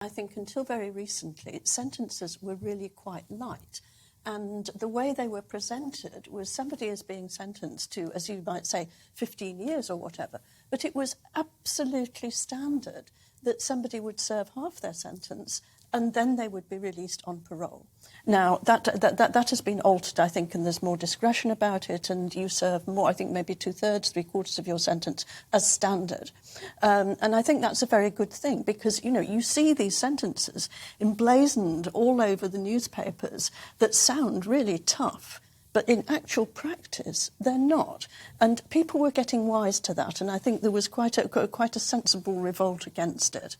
I think until very recently, sentences were really quite light. And the way they were presented was somebody is being sentenced to, as you might say, 15 years or whatever. But it was absolutely standard that somebody would serve half their sentence and then they would be released on parole. Now, that has been altered, I think, and there's more discretion about it, and you serve more, I think maybe 2/3, 3/4 of your sentence as standard. And I think that's a very good thing because, you know, you see these sentences emblazoned all over the newspapers that sound really tough, but in actual practice, they're not. And people were getting wise to that, and I think there was quite a sensible revolt against it.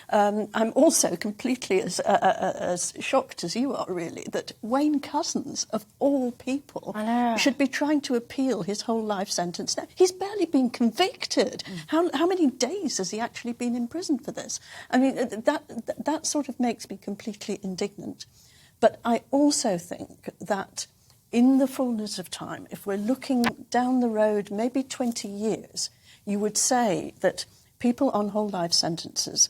I'm also completely as shocked as you are, really, that Wayne Couzens, of all people, should be trying to appeal his whole life sentence. Now, he's barely been convicted. How many days has he actually been in prison for this? I mean, that sort of makes me completely indignant. But I also think that in the fullness of time, if we're looking down the road, maybe 20 years, you would say that people on whole life sentences,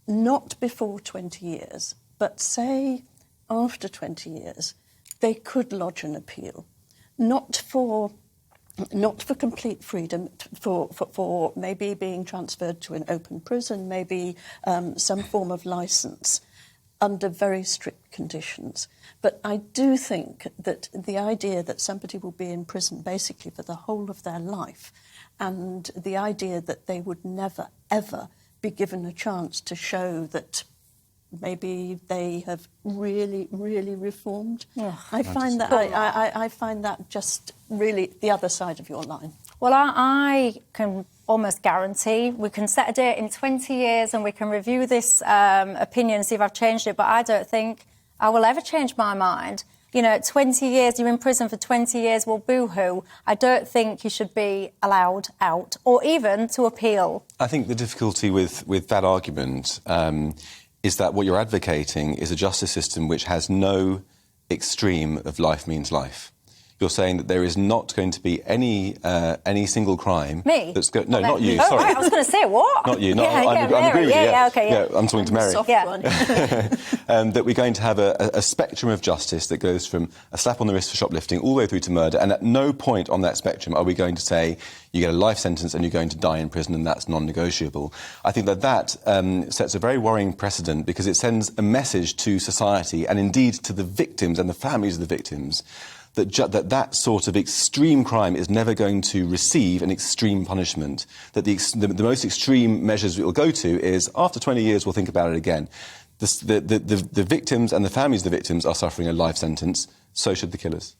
not before 20 years, but say after 20 years, they could lodge an appeal, not for complete freedom, for maybe being transferred to an open prison, maybe some form of licence, under very strict conditions. But I do think that the idea that somebody will be in prison basically for the whole of their life, and the idea that they would never, ever be given a chance to show that maybe they have really, really reformed. I find that just really the other side of your line. Well, I can almost guarantee we can set a date in 20 years and we can review this opinion and see if I've changed it, but I don't think I will ever change my mind. You know, 20 years, you're in prison for 20 years, well, boo-hoo. I don't think you should be allowed out, or even to appeal. I think the difficulty with that argument is that what you're advocating is a justice system which has no extreme of life means life. You're saying that there is not going to be any single crime... Me? No, not you, sorry. Right, I was going to say, what? Not you, no, I'm agree with you. Yeah, I'm talking to Mary. That we're going to have a spectrum of justice that goes from a slap on the wrist for shoplifting all the way through to murder, and at no point on that spectrum are we going to say you get a life sentence and you're going to die in prison and that's non-negotiable. I think that sets a very worrying precedent because it sends a message to society and indeed to the victims and the families of the victims that sort of extreme crime is never going to receive an extreme punishment, that the most extreme measures it will go to is, after 20 years, we'll think about it again. The victims and the families of the victims are suffering a life sentence, so should the killers.